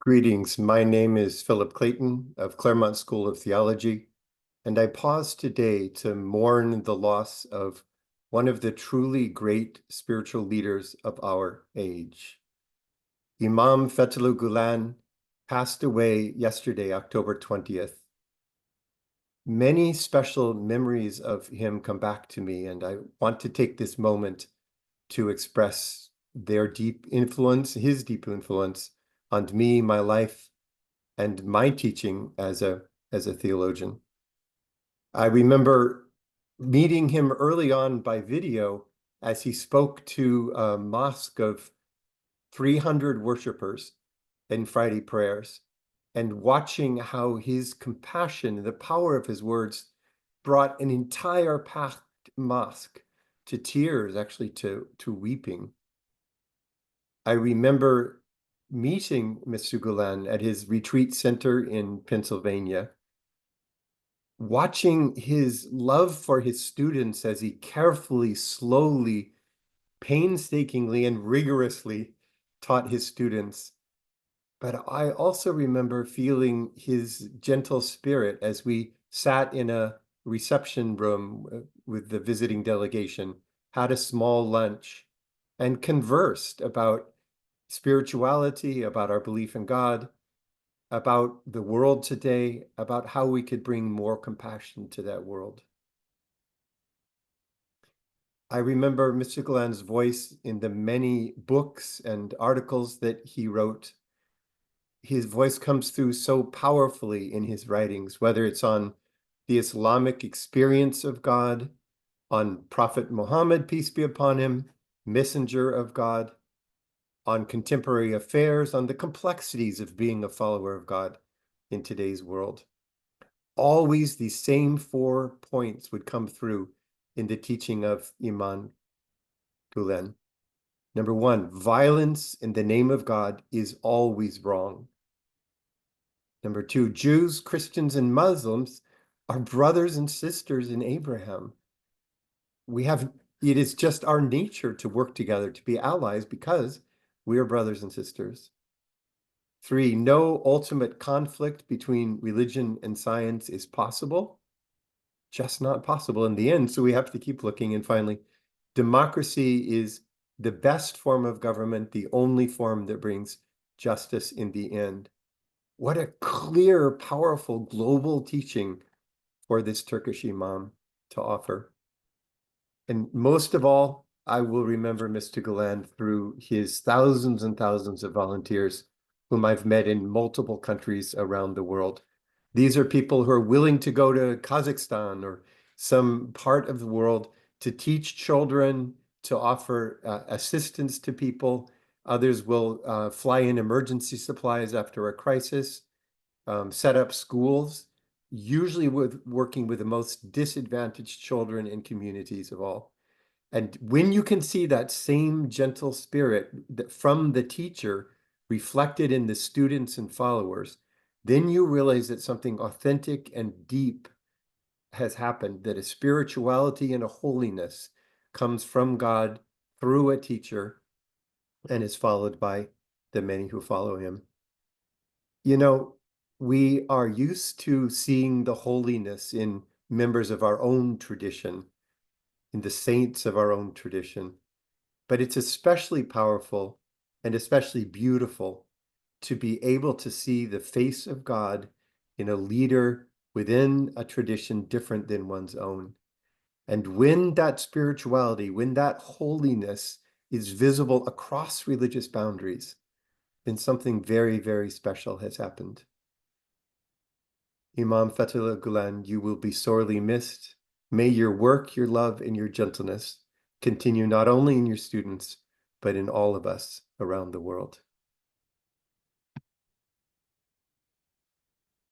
Greetings. My name is Philip Clayton of Claremont School of Theology, and I pause today to mourn the loss of one of the truly great spiritual leaders of our age. Imam Fethullah Gulen passed away yesterday, October 20th. Many special memories of him come back to me, and I want to take this moment to express their deep influence, his deep influence on me, my life, and my teaching as a theologian. I remember meeting him early on by video as he spoke to a mosque of 300 worshipers in Friday prayers, and watching how his compassion, the power of his words, brought an entire packed mosque to tears, actually to weeping. I remember meeting Mr. Gulen at his retreat center in Pennsylvania, watching his love for his students as he carefully, slowly, painstakingly, and rigorously taught his students. But I also remember feeling his gentle spirit as we sat in a reception room with the visiting delegation, had a small lunch, and conversed about spirituality, about our belief in God, about the world today, about how we could bring more compassion to that world. I remember Mr. Gulen's voice in the many books and articles that he wrote. His voice comes through so powerfully in his writings, whether it's on the Islamic experience of God, on Prophet Muhammad, peace be upon him, messenger of God, on contemporary affairs, on the complexities of being a follower of God in today's world. Always these same 4 points would come through in the teaching of Imam Gulen. Number 1, violence in the name of God is always wrong. Number 2, Jews, Christians, and Muslims are brothers and sisters in Abraham. It is just our nature to work together, to be allies, because we are brothers and sisters. 3, no ultimate conflict between religion and science is possible, just not possible in the end. So we have to keep looking. And finally, democracy is the best form of government, the only form that brings justice in the end. What a clear, powerful global teaching for this Turkish imam to offer. And most of all, I will remember Mr. Gulen through his thousands and thousands of volunteers whom I've met in multiple countries around the world. These are people who are willing to go to Kazakhstan or some part of the world to teach children, to offer assistance to people. Others will fly in emergency supplies after a crisis, set up schools, usually working with the most disadvantaged children and communities of all. And when you can see that same gentle spirit from the teacher reflected in the students and followers, then you realize that something authentic and deep has happened, that a spirituality and a holiness comes from God through a teacher and is followed by the many who follow him. You know, we are used to seeing the holiness in members of our own tradition, in the saints of our own tradition. But it's especially powerful and especially beautiful to be able to see the face of God in a leader within a tradition different than one's own. And when that spirituality, when that holiness is visible across religious boundaries, then something very, very special has happened. Imam Fethullah Gulen, you will be sorely missed. May your work, your love, and your gentleness continue not only in your students, but in all of us around the world.